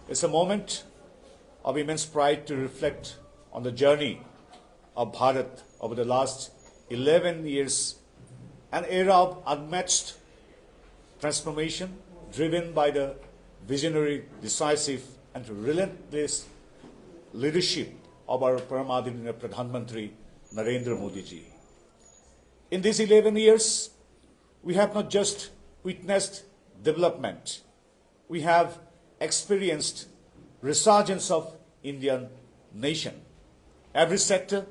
It's a moment of immense pride to reflect on the journey of Bharat over the last 11 years, an era of unmatched transformation driven by the visionary, decisive and relentless leadership of our Paramadinaya Pradhan Mantri Narendra Modi ji. In these 11 years, we have not just witnessed development, we have experienced resurgence of Indian nation. Every sector,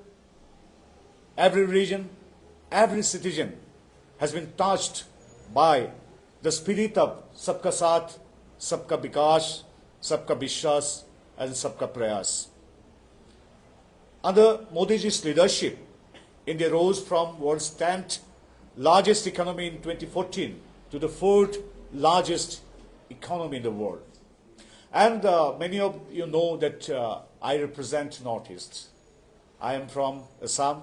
every region, every citizen has been touched by the spirit of Sabka Saath, Sabka Bikash, Sabka Vishwas and Sabka Prayas. Under Modi ji's leadership, India rose from world's 10th largest economy in 2014 to the 4th largest economy in the world. And many of you know that I represent Northeast. I am from Assam.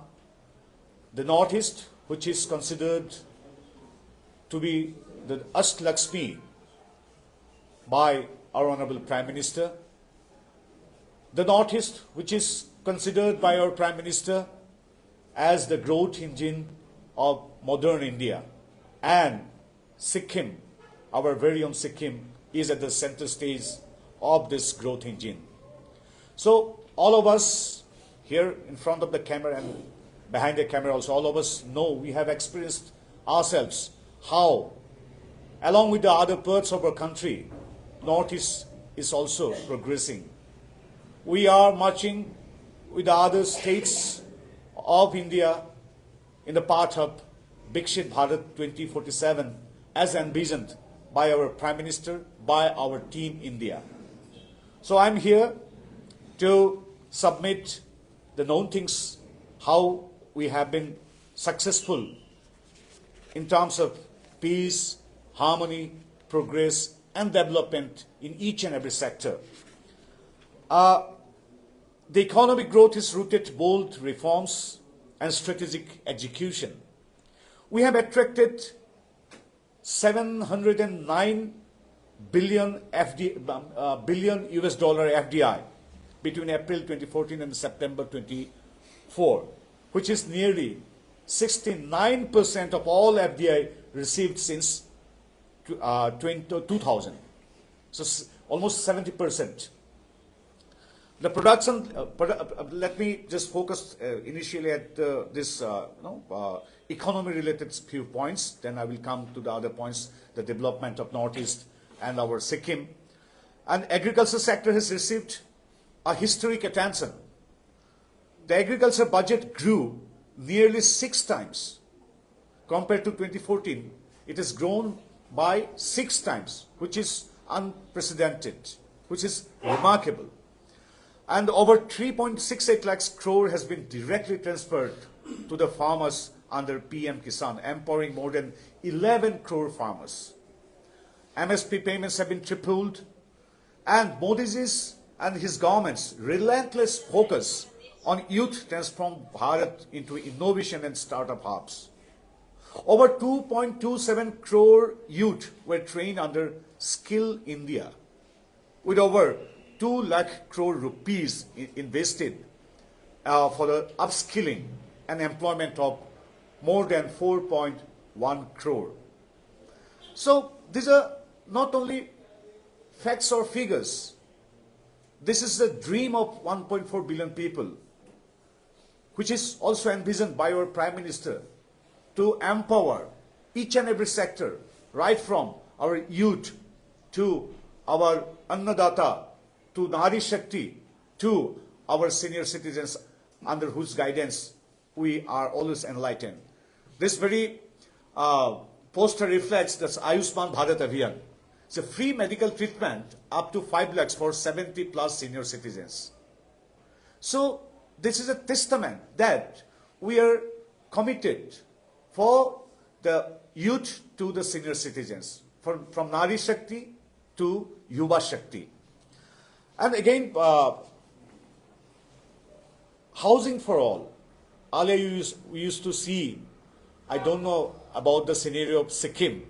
The Northeast, which is considered to be the Asht-Lakshmi by our Honorable Prime Minister. The Northeast, which is considered by our Prime Minister as the growth engine of modern India. And Sikkim, our very own Sikkim, is at the center stage of this growth engine. So all of us here in front of the camera and behind the camera also, all of us know, we have experienced ourselves how, along with the other parts of our country, Northeast is also progressing. We are marching with the other states of India in the path of Viksit Bharat 2047 as envisioned by our Prime Minister, by our Team India. So I'm here to submit the known things, how we have been successful in terms of peace, harmony, progress and development in each and every sector. The economic growth is rooted bold reforms and strategic execution. We have attracted 709 billion US dollar FDI between April 2014 and September 24, which is nearly 69% of all FDI received since 2000. So almost 70%. The production, let me just focus initially at this economy-related few points. Then I will come to the other points, the development of Northeast and our Sikkim. And agriculture sector has received a historic attention. The agriculture budget grew nearly 6 times. Compared to 2014, it has grown by 6 times, which is unprecedented, which is remarkable. And over 3.68 lakhs crore has been directly transferred to the farmers under PM Kisan, empowering more than 11 crore farmers. MSP payments have been tripled, and Modi's and his government's relentless focus on youth transformed Bharat into innovation and startup hubs. Over 2.27 crore youth were trained under Skill India, with over 2 lakh crore rupees invested for the upskilling and employment of more than 4.1 crore. So these are not only facts or figures. This is the dream of 1.4 billion people, which is also envisioned by our Prime Minister to empower each and every sector, right from our youth to our Annadata, to Nari Shakti, to our senior citizens under whose guidance we are always enlightened. This very poster reflects this Ayushman Bharat Abhiyan. It's a free medical treatment up to 5 lakhs for 70 plus senior citizens. So this is a testament that we are committed for the youth to the senior citizens, from Nari Shakti to Yuva Shakti. And again, housing for all. Earlier we used to see, I don't know about the scenario of Sikkim,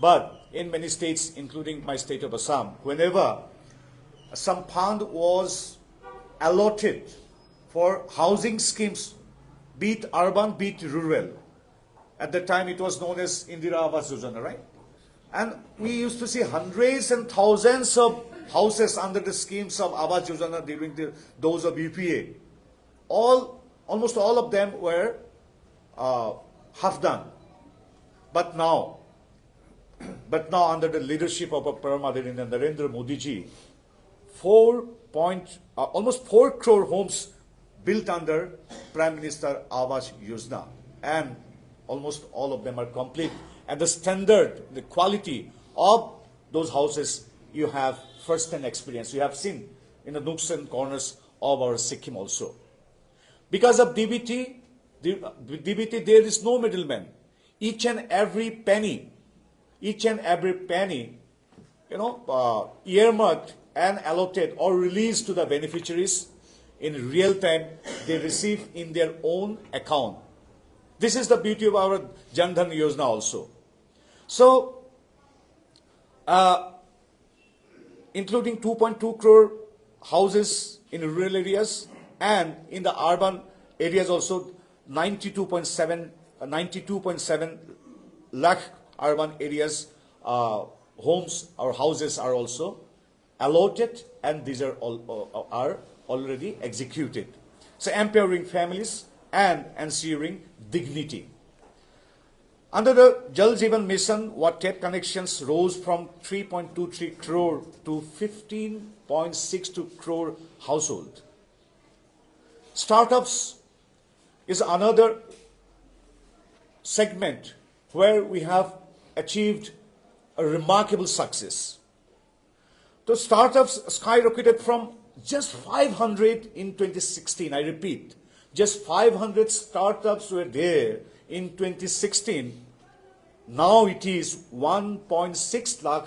but in many states, including my state of Assam, whenever some fund was allotted for housing schemes, be it urban, be it rural. At the time, it was known as Indira Awas Yojana, right? And we used to see hundreds and thousands of houses under the schemes of Awas Yojana during those of UPA. Almost all of them were half done. But now under the leadership of Pabitra Margherita and Narendra Modi ji, almost 4 crore homes built under Prime Minister Awas Yojana, and almost all of them are complete. And the standard, the quality of those houses, you have first-hand experience. You have seen in the nooks and corners of our Sikkim also. Because of DBT, there is no middleman. Each and every penny, earmarked and allotted or released to the beneficiaries in real time, they receive in their own account. This is the beauty of our Jan Dhan Yojana also. So, including 2.2 crore houses in rural areas, and in the urban areas also 92.7 lakh urban areas homes or houses are also allotted, and these are already executed. So empowering families and ensuring dignity. Under the Jal Jeevan Mission, what tap connections rose from 3.23 crore to 15.62 crore household. Startups is another segment where we have achieved a remarkable success. The startups skyrocketed from just 500 in 2016. I repeat, just 500 startups were there in 2016. Now it is 1.6 lakh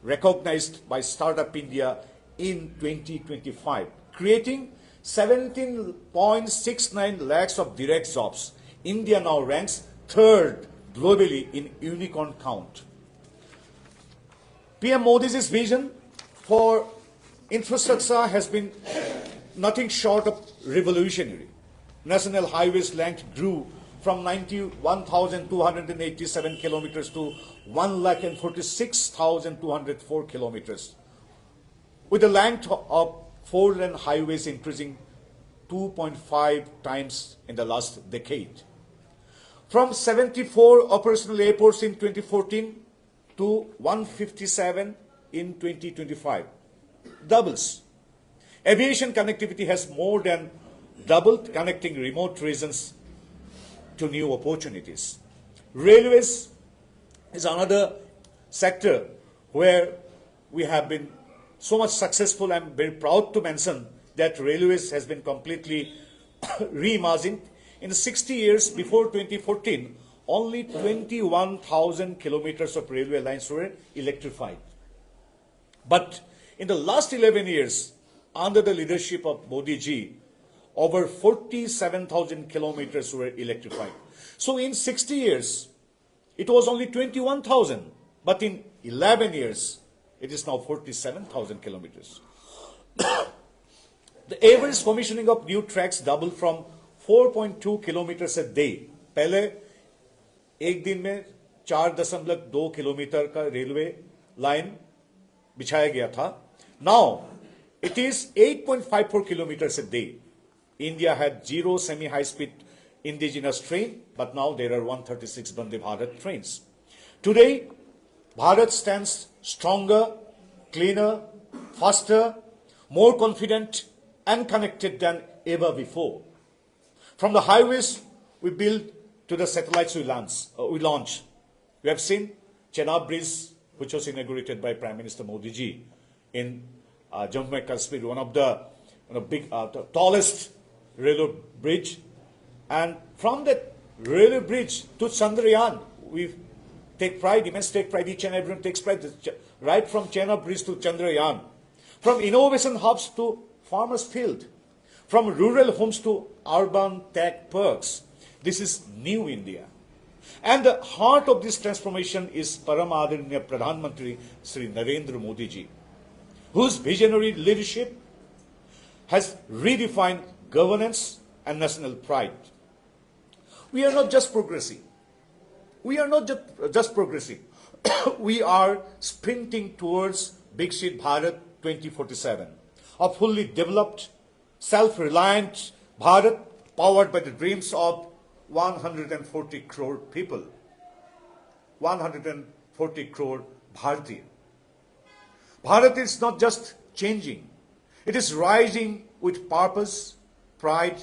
recognized by Startup India in 2025, creating 17.69 lakhs of direct jobs. India now ranks 3rd globally in unicorn count. PM Modi's vision for infrastructure has been nothing short of revolutionary. National highways length grew from 91,287 kilometers to 1,46,204 kilometers, with the length of 4-lane highways increasing 2.5 times in the last decade. From 74 operational airports in 2014 to 157 in 2025. Doubles. Aviation connectivity has more than doubled, connecting remote regions to new opportunities. Railways is another sector where we have been so much successful. I'm very proud to mention that railways has been completely reimagined. In 60 years before 2014, only 21,000 kilometers of railway lines were electrified. But in the last 11 years, under the leadership of Modi ji, over 47,000 kilometers were electrified. So in 60 years, it was only 21,000, but in 11 years, it is now 47,000 kilometers. The average commissioning of new tracks doubled from 4.2 kilometers a day. पहले एक दिन में 4.2 kilometre का railway line बिछाया गया था. Now it is 8.54 kilometers a day. India had 0 semi-high-speed indigenous train, but now there are 136 Vande Bharat trains. Today, Bharat stands stronger, cleaner, faster, more confident and connected than ever before. From the highways we build to the satellites we launch. We have seen Chenab Bridge, which was inaugurated by Prime Minister Modi ji in Jammu and Kashmir, one of the the tallest railway bridge. And from that railway bridge to Chandrayaan, we take pride, immense take pride, each and everyone takes pride, right from Chenab Bridge to Chandrayaan. From innovation hubs to farmers' field. From rural homes to urban tech parks. This is new India. And the heart of this transformation is Param Adaraniya Pradhan Mantri Sri Narendra Modi ji, whose visionary leadership has redefined governance and national pride. We are not just progressing. We are not just progressing. We are sprinting towards Viksit Bharat 2047, a fully developed, self-reliant Bharat powered by the dreams of 140 crore people. 140 crore Bharatiya. Bharat is not just changing, it is rising with purpose, pride,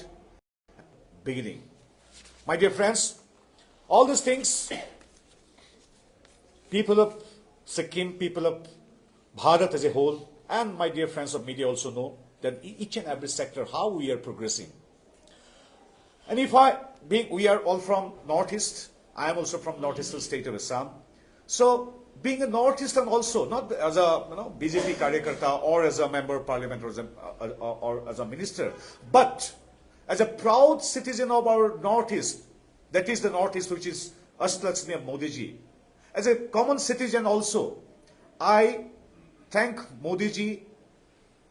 beginning. My dear friends, all these things, people of Sikkim, people of Bharat as a whole, and my dear friends of media also know that each and every sector, how we are progressing. And we are all from Northeast, I am also from Northeastern state of Assam. So, being a Northeastern also, not as a BJP Karyakarta or as a member of parliament or as a minister, but as a proud citizen of our Northeast, that is the Northeast which is Ashtalakshmi of Modi ji. As a common citizen also, I thank Modi ji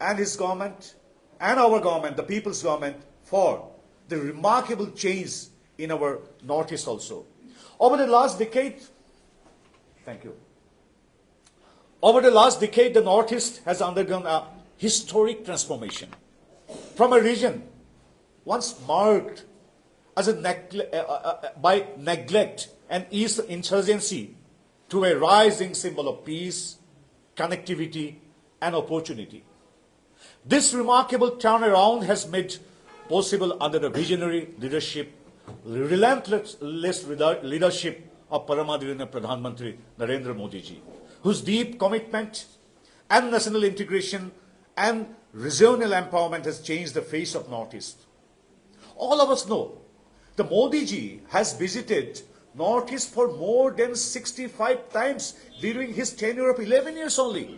and his government and our government, the people's government, for the remarkable change in our Northeast also. Over the last decade, thank you. Over the last decade, the Northeast has undergone a historic transformation from a region once marked as by neglect and insurgency to a rising symbol of peace, connectivity, and opportunity. This remarkable turnaround has made possible under the visionary leadership, relentless leadership of Paramadilina Pradhan Mantri Narendra Modi ji, whose deep commitment and national integration and regional empowerment has changed the face of Northeast. All of us know the Modi ji has visited Northeast for more than 65 times during his tenure of 11 years only.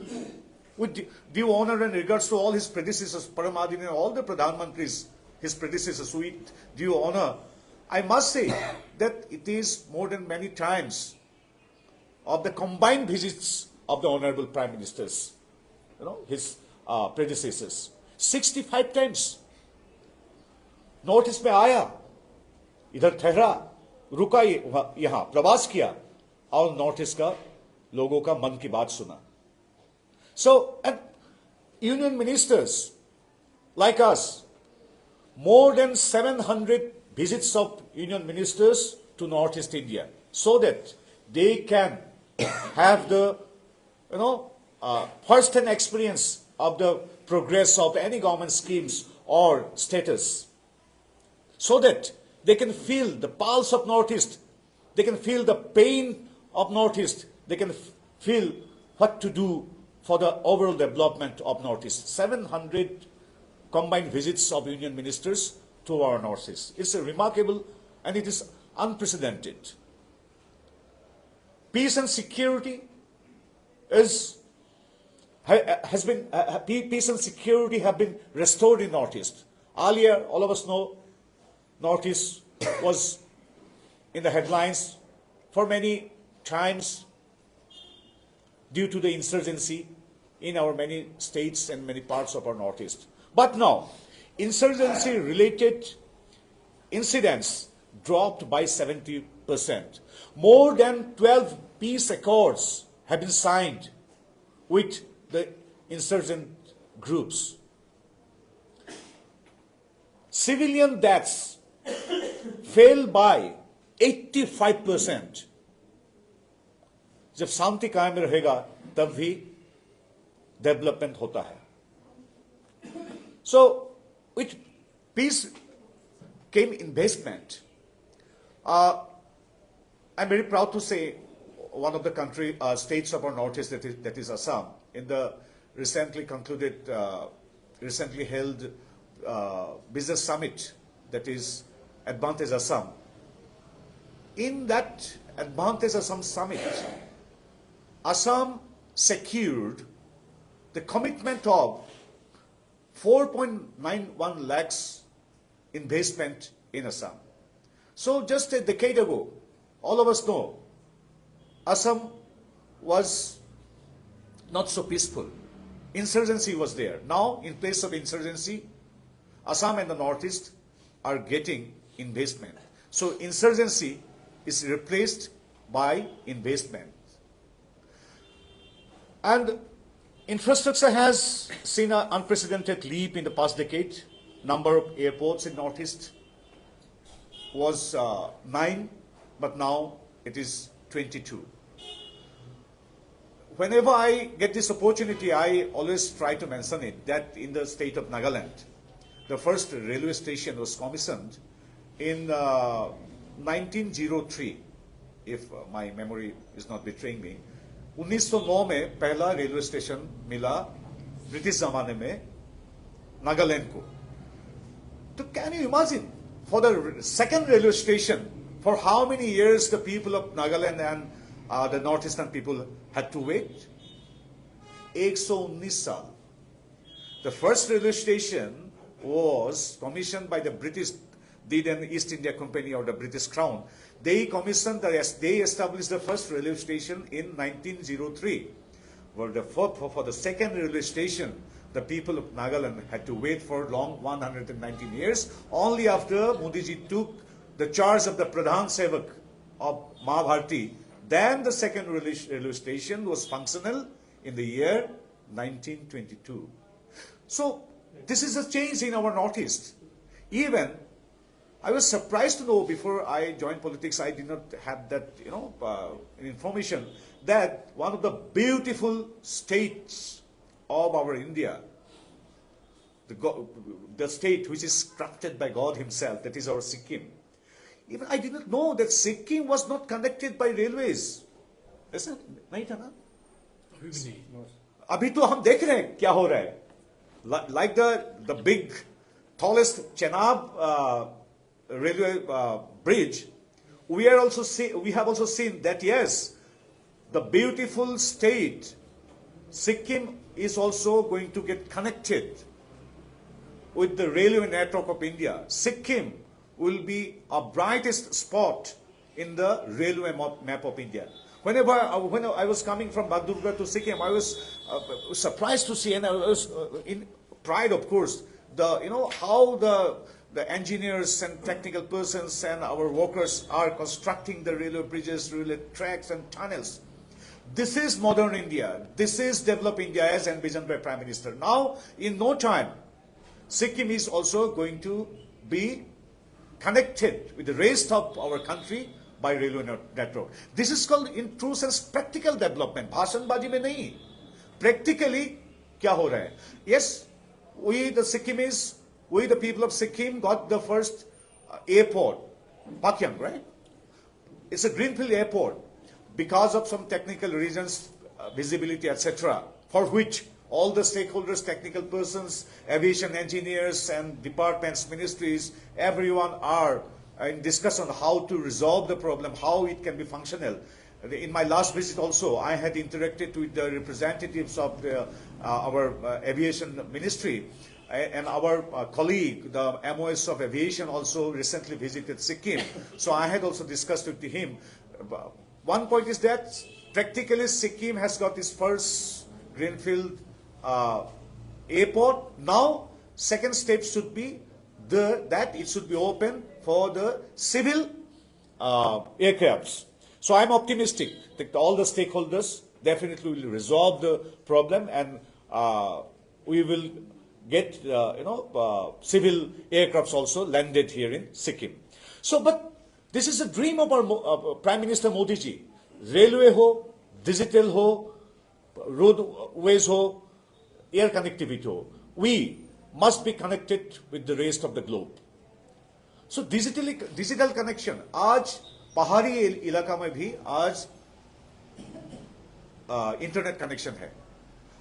With due honor and regards to all his predecessors, Paramadilina, all the Pradhan Mantris, his predecessors, with due honor, I must say that it is more than many times of the combined visits of the Honorable Prime Ministers, his predecessors. 65 times. Northeast में आया, इधर ठहरा, रुका यहाँ, प्रवास किया, और Northeast का लोगों का मन की बात सुना. So, and union ministers like us, more than 700 visits of union ministers to Northeast India, so that they can have the first-hand experience of the progress of any government schemes or status, so that they can feel the pulse of Northeast, they can feel the pain of Northeast, they can feel what to do for the overall development of Northeast. 700 combined visits of union ministers to our Northeast. It's a remarkable and it is unprecedented. Peace and security peace and security have been restored in Northeast. Earlier, all of us know, Northeast was in the headlines for many times due to the insurgency in our many states and many parts of our Northeast. But now, insurgency-related incidents dropped by 70%. More than 12 peace accords have been signed with the insurgent groups. Civilian deaths fell by 85%. जब शांति कायम रहेगा तब भी development होता है. So, with peace came investment. I'm very proud to say one of the states of our Northeast, that is Assam, in the recently held business summit, that is Advantage Assam. In that Advantage Assam summit, Assam secured the commitment of 4.91 lakhs investment in Assam. So just a decade ago, all of us know, Assam was not so peaceful. insurgency was there. Now, in place of insurgency, Assam and the Northeast are getting investment. So insurgency is replaced by investment. And infrastructure has seen an unprecedented leap in the past decade. Number of airports in Northeast was 9, but now it is 22. Whenever I get this opportunity, I always try to mention it, that in the state of Nagaland, the first railway station was commissioned in 1903, if my memory is not betraying me. 1909 में पहला railway station मिला British जमाने में नागालैंड को. So can you imagine, for the second railway station, for how many years the people of Nagaland and the northeastern people had to wait? 119 साल. The first railway station was commissioned by the British, the then East India Company or the British Crown. They commissioned, they established the first railway station in 1903. For the second railway station, the people of Nagaland had to wait for long 119 years. Only after Modi ji took the charge of the Pradhan Sevak of Mahabharati, then the second railway station was functional in the year 1922. So this is a change in our Northeast. Even I was surprised to know, before I joined politics, I did not have that information, that one of the beautiful states of our India, the state which is crafted by God himself, that is our Sikkim. Even I did not know that Sikkim was not connected by railways. ऐसा नहीं था ना? अभी भी नहीं. अभी तो हम देख रहे हैं क्या हो रहा है. Like the big, tallest Chenab railway bridge, we have also seen that yes, the beautiful state Sikkim is also going to get connected with the railway network of India. Sikkim will be a brightest spot in the railway map of India. When I was coming from Bagdurga to Sikkim, I was surprised to see, and I was in pride, of course, how the engineers and technical persons and our workers are constructing the railway bridges, railway tracks and tunnels. This is modern India. This is developed India as envisioned by Prime Minister. Now, in no time, Sikkim is also going to be connected with the rest of our country by railway network. This is called, in true sense, practical development. भाषणबाजी में नहीं. Practically, क्या हो रहा है? Yes, we the people of Sikkim got the first airport, Pakyang, right? It's a greenfield airport because of some technical reasons, visibility, etc., for which all the stakeholders, technical persons, aviation engineers and departments, ministries, everyone are in discussion on how to resolve the problem, how it can be functional. In my last visit also, I had interacted with the representatives of our aviation ministry, and our colleague, the MOS of aviation, also recently visited Sikkim. So I had also discussed with him. One point is that practically Sikkim has got its first greenfield airport. Now, second step should be that it should be open for the civil aircrafts. So I'm optimistic that all the stakeholders definitely will resolve the problem, and we will get civil aircrafts also landed here in Sikkim. So, but this is a dream of our Prime Minister Modi ji. Railway ho, digital ho, roadways ho, air connectivity ho. We must be connected with the rest of the globe. So digital connection. आज पहाड़ी इलाका में भी आज internet connection है,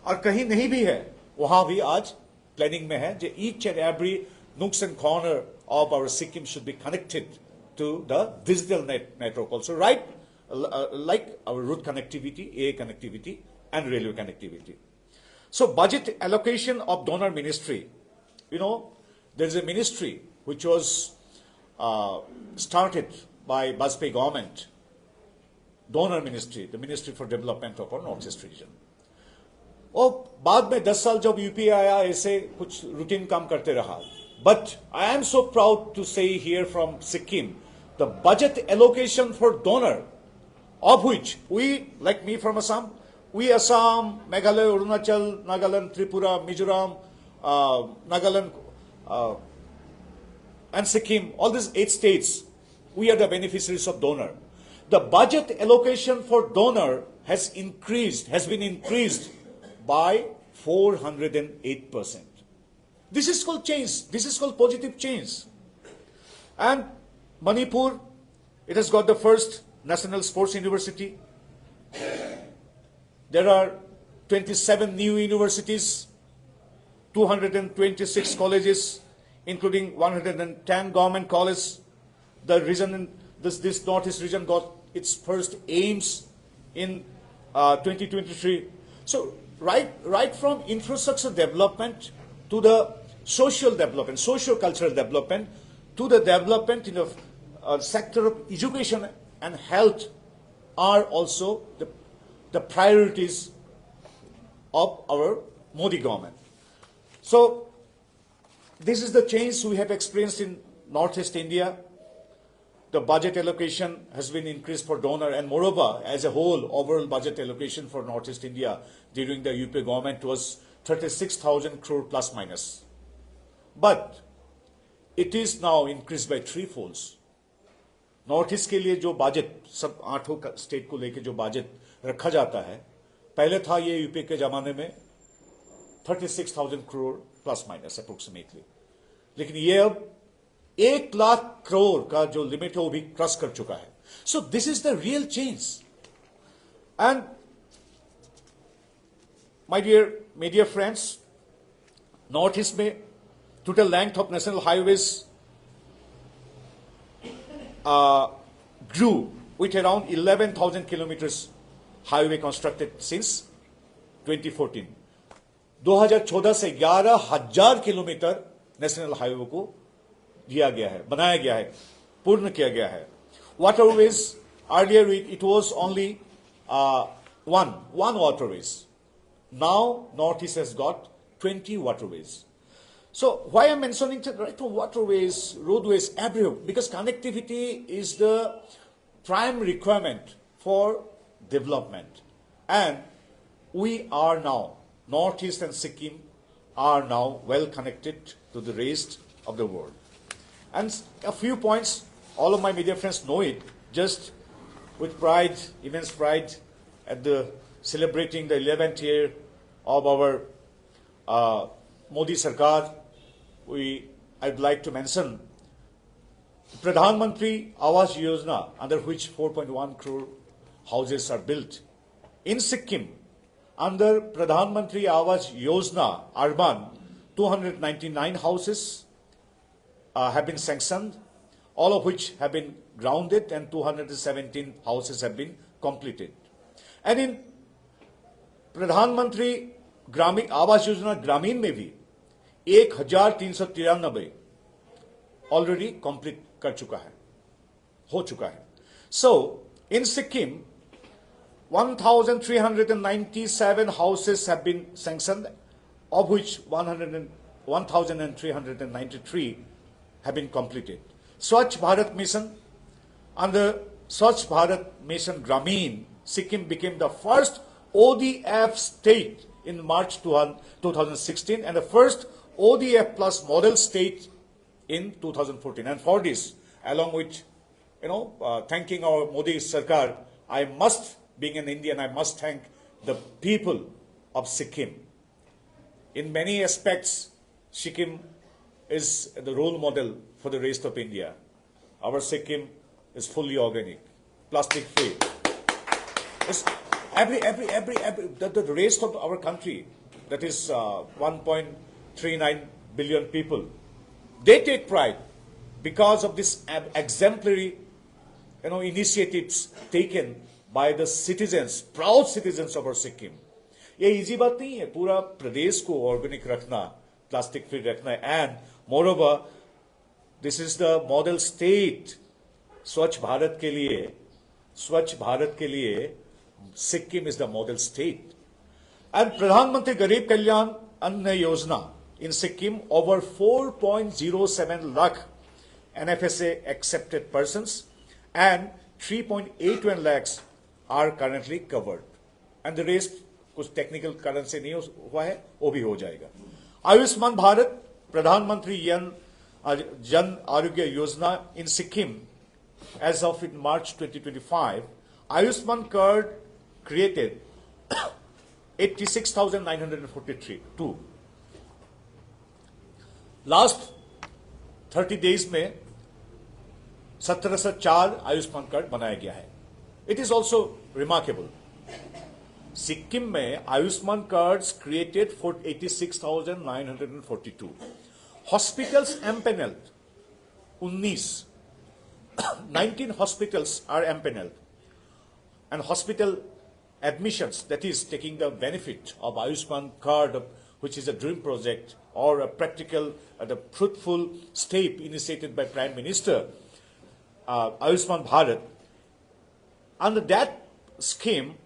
और कहीं नहीं भी है वहां भी आज planning mein hai, each and every nooks and corner of our Sikkim should be connected to the digital network also, right? Like our road connectivity, air connectivity, and railway connectivity. So budget allocation of donor ministry. There is a ministry which was started by Bajpayee government, donor ministry, the Ministry for Development of our Northeast region. और बाद में 10 साल जब UPA आया ऐसे कुछ routine काम करते रहा. But I am so proud to say here from Sikkim, the budget allocation for donor, of which we, like me from Assam, we Assam, Meghalaya, Arunachal, Nagaland, Tripura, Mizoram, Nagaland, and Sikkim, all these 8 states, we are the beneficiaries of donor. The budget allocation for donor has been increased by 408%. This is called change. This is called positive change. And Manipur, it has got the first national sports university. There are 27 new universities, 226 colleges, including 110 government colleges. The region, this Northeast region got its first aims in 2023. So right from infrastructure development to the social development, socio-cultural development, to the development in the sector of education and health are also the priorities of our Modi government. So this is the change we have experienced in Northeast India. The budget allocation has been increased for donor, and moreover, as a whole, overall budget allocation for Northeast India during the UP government was 36,000 crore plus minus. But it is now increased by 3 folds. North east के लिए जो budget सब 8 state को लेके जो budget रखा जाता है, पहले था ये यूपी के जमाने में 36,000 करोड़ प्लस माइनस अप्रोक्सीमेटली, लेकिन ये अब 1 लाख करोड़ का जो लिमिट है वो भी क्रॉस कर चुका है. So this is the real change. And my dear friends, north east में total length of national highways grew with around 11,000 kilometers highway constructed since 2014. 2014 से 11,000 किलोमीटर नेशनल हाईवे को दिया गया है, बनाया गया है, पूर्ण किया गया है. Waterways, earlier it was only one waterways. Now Northeast has got 20 waterways. So why I'm mentioning right from waterways, roadways, everywhere? Because connectivity is the prime requirement for development. And we are now, Northeast and Sikkim are now well connected to the rest of the world. And a few points, all of my media friends know it, just with pride, immense pride, at the celebrating the 11th year of our Modi Sarkar. I'd like to mention Pradhan Mantri Awas Yojana, under which 4.1 crore houses are built. In Sikkim, under Pradhan Mantri Awas Yojana, urban, 299 houses have been sanctioned, all of which have been grounded, and 217 houses have been completed. And in Pradhan Mantri Awas Yojana Gramin में भी 1,393 already complete कर चुका है, हो चुका है. सो इन Sikkim 1,397 houses have been sanctioned, of which 1,393 have been completed. Swachh Bharat Mission, under Swachh Bharat Mission Gramin, Sikkim became the first ODF state in March 2016 and the first ODF plus model state in 2014. And for this, along with, thanking our Modi Sarkar, I must, being an Indian, I must thank the people of Sikkim. In many aspects, Sikkim is the role model for the rest of India. Our Sikkim is fully organic, plastic free. It's the rest of our country, that is 1.39 billion people, they take pride because of this exemplary, initiatives taken by the citizens, proud citizens of our Sikkim. ये easy बात नहीं है पूरा प्रदेश को organic रखना, plastic free रखना, and moreover this is the model state स्वच्छ भारत के लिए. स्वच्छ भारत के लिए Sikkim is the model state. And Pradhan Mantri Garib Kalyan Anna Yojana in Sikkim, over 4.07 lakh NFSA accepted persons and 3.81 lakhs are currently covered. And the rest, कुछ technical कारण से नहीं हुआ है, वो भी हो जाएगा. आयुष्मान भारत प्रधानमंत्री Jan Arogya Yojana in Sikkim, as of in March 2025, Ayushman card created 86,942. Last 30 days में 1704 आयुष्मान कार्ड बनाया गया है. It is also remarkable. Sikkim में Ayushman cards created for 86,942. Hospitals empaneled 19 hospitals are empaneled, and hospital admissions, that is taking the benefit of Ayushman card, which is a dream project or a practical and a fruitful step initiated by Prime Minister, Ayushman Bharat. Under that scheme,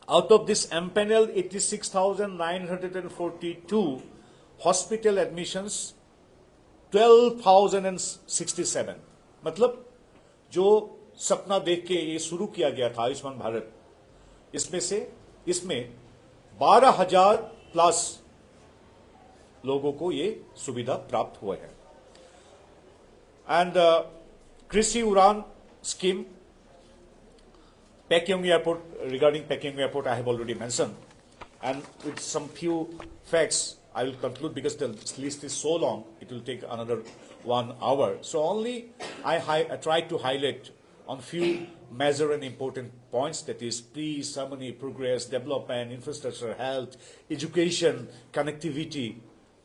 out of this empaneled 86,942 hospital admissions, 12,067. मतलब जो सपना देख के ये शुरू किया गया था आयुष्मान भारत, इसमें 12,000 प्लस लोगों को ये सुविधा प्राप्त हुआ है. एंड कृषि उड़ान scheme, Pakyong Airport, regarding Pakyong Airport, I have already mentioned. And with some few facts, I will conclude because the list is so long, it will take another 1 hour. So only I try to highlight on few major and important points, that is peace, harmony, progress, development, infrastructure, health, education, connectivity,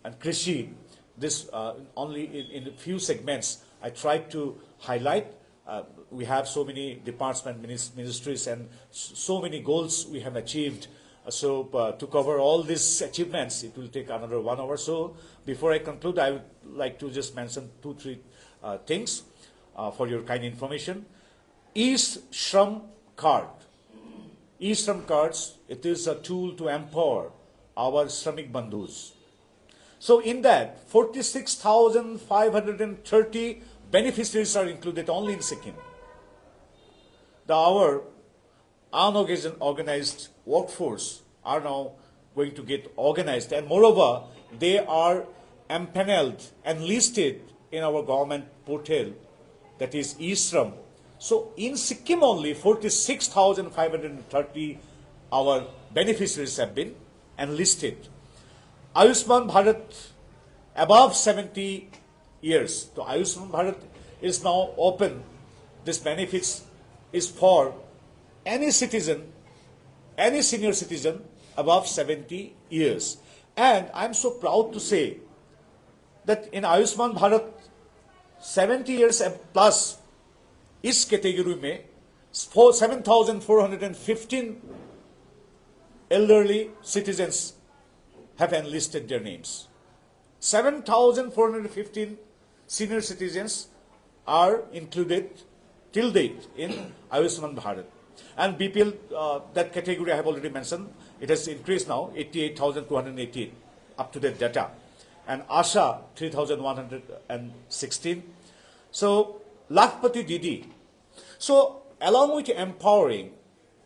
and Krishi. This only in a few segments I try to highlight. We have so many departments, ministries, and so many goals we have achieved. So to cover all these achievements, it will take another 1 hour. So before I conclude, I would like to just mention 2-3 things for your kind information. E-Shram card. E-Shram cards, it is a tool to empower our Shramik Bandhus. So in that, 46,530 beneficiaries are included only in Sikkim. Our unorganized workforce are now going to get organized, and moreover, they are empaneled and listed in our government portal, that is E-Shram. So in Sikkim only, 46,530 our beneficiaries have been enlisted. Ayushman Bharat above 70 years. So Ayushman Bharat is now open. This benefits is for any citizen, any senior citizen above 70 years. And I'm so proud to say that in Ayushman Bharat, 70 years plus, इस category में 7,415 elderly citizens have enlisted their names. 7,415 senior citizens are included till date in Ayushman Bharat. And BPL, that category I have already mentioned, it has increased now, 88,218 up-to-date data. And ASHA, 3,116. So, Lakhpati Didi. So, along with empowering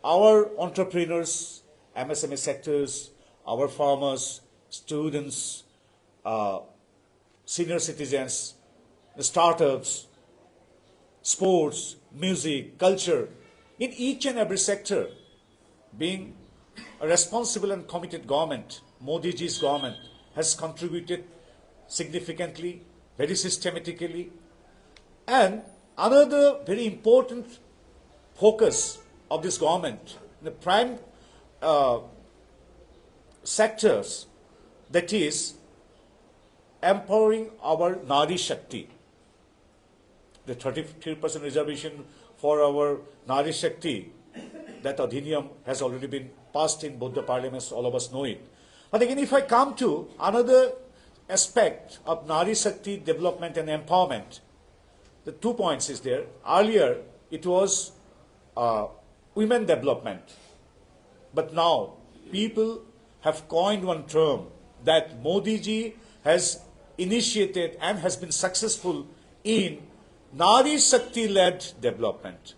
our entrepreneurs, MSME sectors, our farmers, students, senior citizens, the startups, sports, music, culture, in each and every sector, being a responsible and committed government, Modi ji's government has contributed significantly, very systematically. And another very important focus of this government, the prime sectors, that is empowering our Nari Shakti. The 33% reservation for our Nari Shakti, that Adhiniyam has already been passed in both the parliaments, all of us know it. But again, if I come to another aspect of Nari Shakti development and empowerment, the 2 points is there. Earlier, it was women development. But now, people have coined one term that Modi ji has initiated and has been successful in Nari Shakti-led development,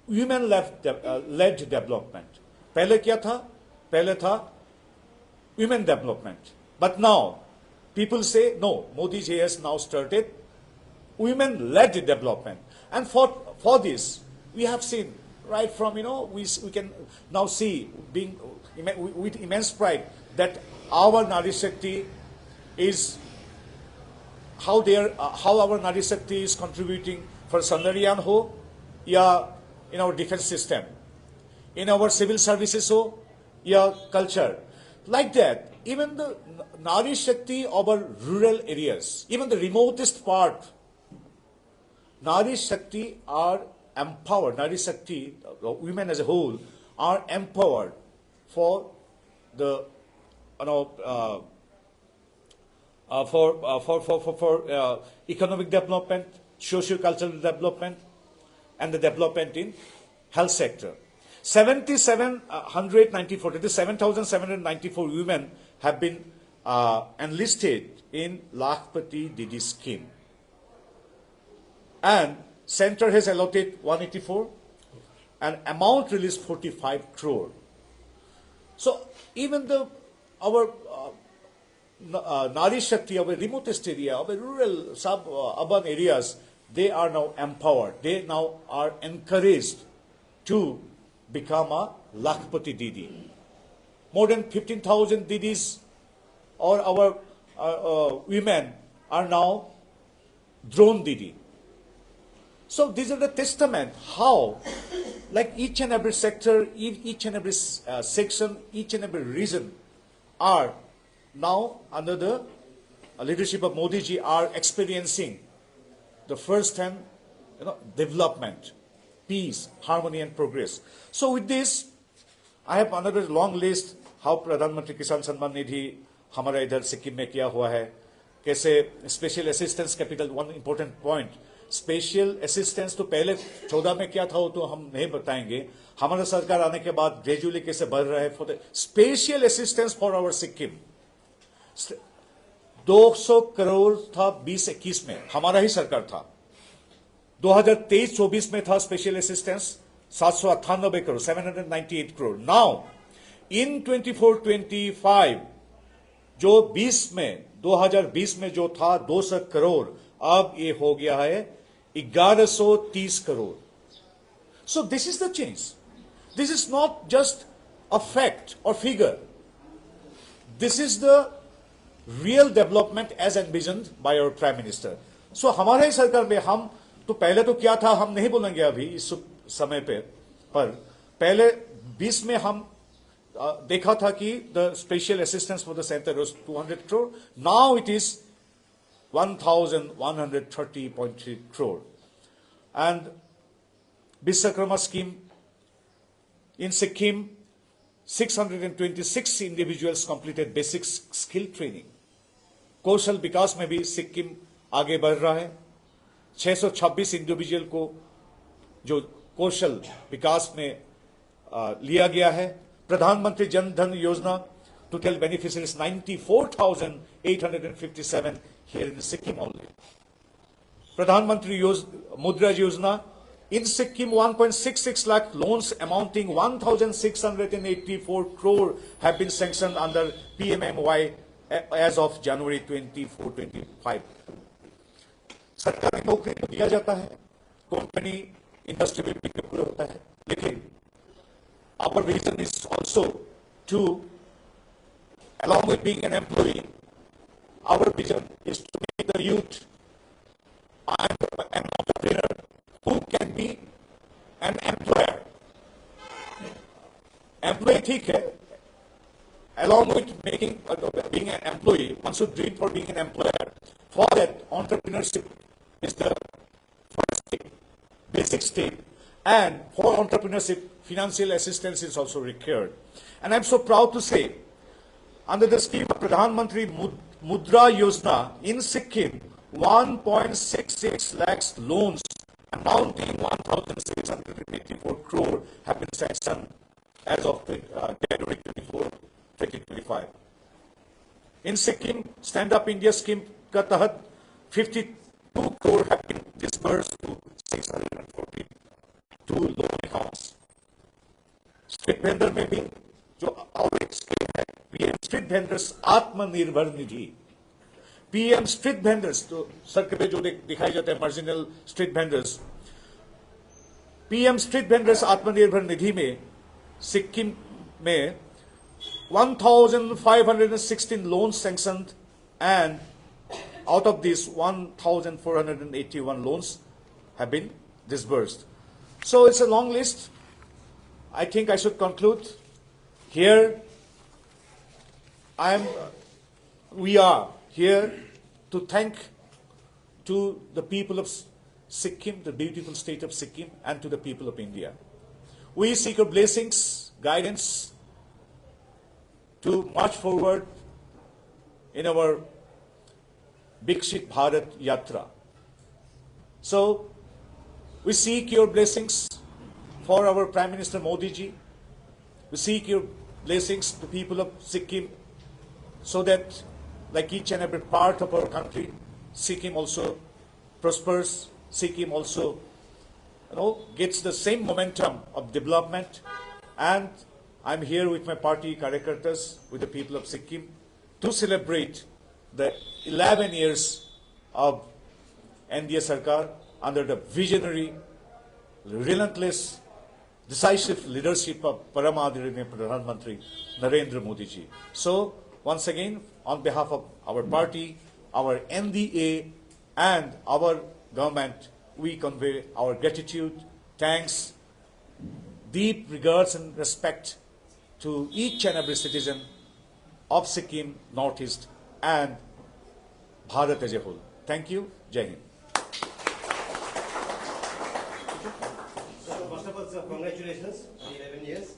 women-led development. पहले क्या था? पहले था women development. But now, people say, no, Modi ji has now started women-led development. And for this, we have seen, right from, we can now see, being with immense pride, that our Nari Shakti is, how our Nari Shakti is contributing for Sandaryan ho, ya in our defense system, in our civil services ho, ya culture. Like that, even the Nari Shakti of our rural areas, even the remotest part, Nari Shakti are empowered. Nari Shakti, women as a whole, are empowered for the, for economic development, socio-cultural development, and the development in health sector. 7,794, that is 7,794 women have been enlisted in Lakhpati Didi scheme. And center has allotted 184 and amount released 45 crore. So even our Nari Shakti, our remotest area, our rural sub-urban areas, they are now empowered. They now are encouraged to become a Lakhpati Didi. More than 15,000 Didis or our women are now drone Didi. So these are the testament how, like each and every sector, each and every section, each and every region are now under the leadership of Modi ji are experiencing the first-hand development, peace, harmony and progress. So with this, I have another long list how प्रधानमंत्री किसान सम्मान निधि हमारा इधर सिक्किम में किया हुआ है, कैसे special assistance capital, one important point, special assistance तो पहले 14 में क्या था वो तो हम नहीं बताएंगे, हमारा सरकार आने के बाद ग्रेजुअली कैसे बढ़ रहा है for the special assistance for our Sikkim. 200 crore था 20-21 में, हमारा ही सरकार था. 2023-24 में था special assistance 798 crore, 798 crore. Now in 24-25 जो 2020 में जो था 200 करोड़, अब ये हो गया है 1130 crore. So this is the change. This is not just a fact or figure. This is the real development as envisioned by our Prime Minister. So हमारे सरकार में हम तो पहले तो क्या था हम नहीं बोलेंगे अभी इस समय पे, पर पहले 20 में हम देखा था कि the special assistance for the center was 200 crore. Now it is 1,130.3 crore. And Biswakarma scheme in Sikkim, 626 individuals completed basic skill training. कौशल विकास में भी सिक्किम आगे बढ़ रहा है. 626 इंडिविजुअल को जो कौशल विकास में लिया गया है. प्रधानमंत्री जन धन योजना, total beneficiaries 94,857 here in Sikkim only. प्रधानमंत्री मुद्रा योजना, in Sikkim 1.66 lakh loans amounting 1,684 crore have been sanctioned under PMMY as of January 24-25. सरकारी नौकरी तो दिया जाता है, कंपनी इंडस्ट्री में भी पूरा होता है, लेकिन our vision is also to, along with being an employee, our vision is to make the youth an entrepreneur who can be an employer. Employee ठीक है, along with being an employee, one should dream for being an employer. For that, entrepreneurship is the first step, basic step. And for entrepreneurship, financial assistance is also required. And I'm so proud to say, under the scheme of Pradhan Mantri Mudra Yojana in Sikkim, 1.66 lakhs loans amounting 1,684 crore have been sanctioned as of January 24, 2025. In Sikkim, Stand Up India scheme का तहत 52 crore have been disbursed to 642 loan accounts. Street vendor में भी जो और एक scheme है PM Street Vendors Atmanirbhar Nidhi. PM Street Vendors तो सड़क पे जो दिखाई जाते हैं marginal street vendors, PM Street Vendors Atmanirbhar Nidhi में सिक्किम में 1,516 loans sanctioned, and out of these 1,481 loans have been disbursed. So it's a long list. I think I should conclude here. We are here to thank to the people of Sikkim, the beautiful state of Sikkim, and to the people of India. We seek your blessings, guidance to march forward in our Bikshit Bharat Yatra. So, we seek your blessings for our Prime Minister Modi ji. We seek your blessings to people of Sikkim, so that, like each and every part of our country, Sikkim also prospers. Sikkim also, gets the same momentum of development. And I'm here with my party Karyakartas, with the people of Sikkim, to celebrate the 11 years of NDA Sarkar under the visionary, relentless, decisive leadership of Paramadharaniya Pradhan Mantri Narendra Modi ji. So, once again, on behalf of our party, our NDA, and our government, we convey our gratitude, thanks, deep regards and respect to each and every citizen of Sikkim, Northeast, and Bharat as a whole. Thank you. Jai Hind. So, first of all, sir, congratulations on 11 years.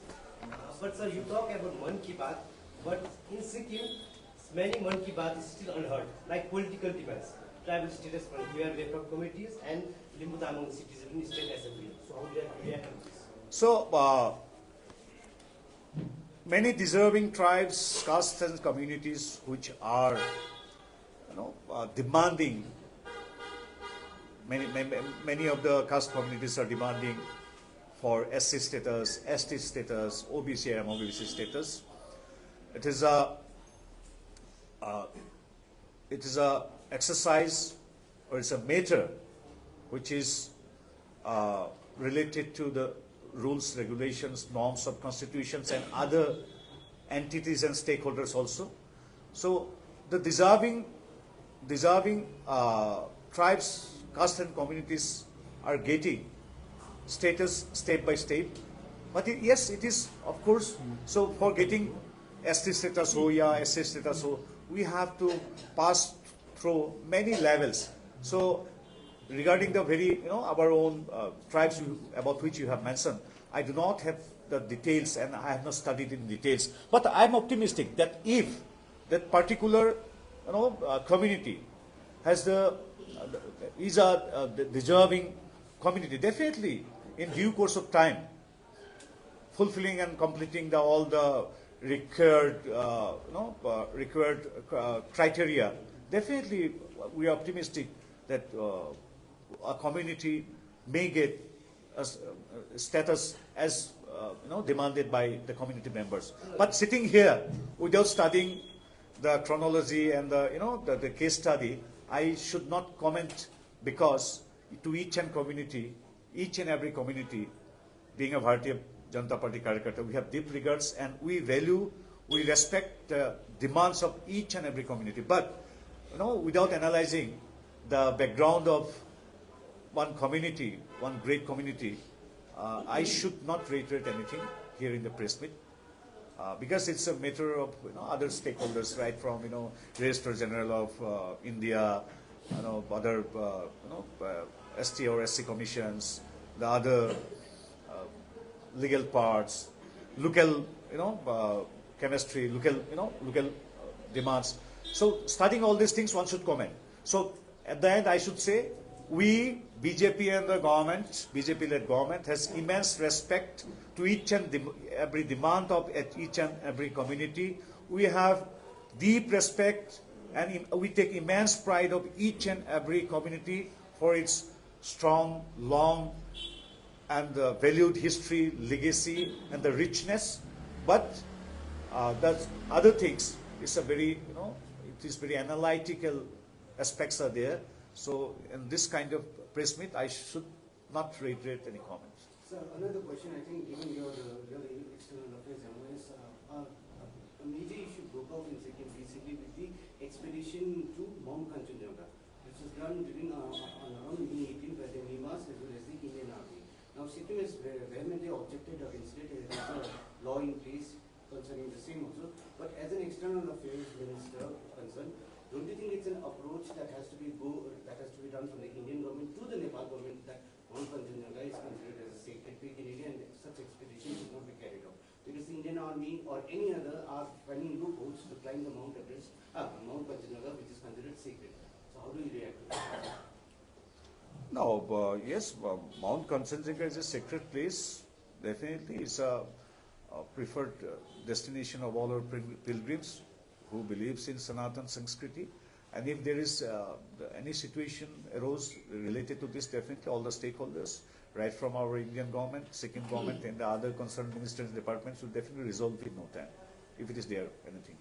But sir, you talk about Mann Ki Baat, but in Sikkim, many Mann Ki Baat is still unheard, like political demands, tribal status from queer welfare committees, and Limbu Tamang citizens in state assembly. So how do you react to this? So, many deserving tribes, castes, and communities which are, demanding. Many of the caste communities are demanding for SC status, ST status, OBC and OBC status. It is a exercise, or it's a matter which is related to the rules, regulations, norms of constitutions and other entities and stakeholders also. So the deserving tribes, castes and communities are getting status step by step. But yes, it is, of course, so for getting ST status ho ya SC status ho, we have to pass through many levels. So regarding the very, our own tribes about which you have mentioned, I do not have the details and I have not studied in details. But I am optimistic that if that particular, community has is a deserving community, definitely in due course of time, fulfilling and completing all the required, criteria, definitely we are optimistic that a community may get a status as demanded by the community members. But sitting here without studying the chronology and the case study, I should not comment, because to each and every community, being a Bharatiya Janata Party Karyakarta, we have deep regards and we respect the demands of each and every community. But without analyzing the background of one community, one great community, I should not reiterate anything here in the press meet, because it's a matter of other stakeholders, right from Registrar General of India, other ST or SC commissions, the other legal parts, local chemistry, local demands. So studying all these things, one should comment. So at the end, I should say we, BJP and the government, BJP-led government, has immense respect to each and every demand of each and every community. We have deep respect and we take immense pride of each and every community for its strong, long, and valued history, legacy, and the richness. But the other things, it's a very, it is very analytical aspects are there. So in this kind of press meet, I should not reiterate any comments. Sir, another question, I think, given your external affairs analyst, a major issue broke out in Sikkim recently with the expedition to Mount Kanchenjunga, which was done during around May 18 by the Nimas as well as the Indian Army. Now, Sikkim has vehemently objected against it. It has a law in place concerning the same also. But as an external affairs minister concerned, don't you think it's an approach that has to be done from the Indian government to the Nepal government that Mount Kanchenjunga is considered as a sacred peak in India and such expeditions should not be carried out? Because the Indian Army or any other are finding loopholes to climb the Mount Kanchenjunga, which is considered sacred. So how do you react to that? No, yes, Mount Kanchenjunga is a sacred place. Definitely, it's a preferred destination of all our pilgrims who believes in Sanatan Sanskriti. And if there is any situation arose related to this, definitely all the stakeholders, right from our Indian government, Sikkim government, and the other concerned ministers and departments will definitely resolve it in no time, if it is there, anything.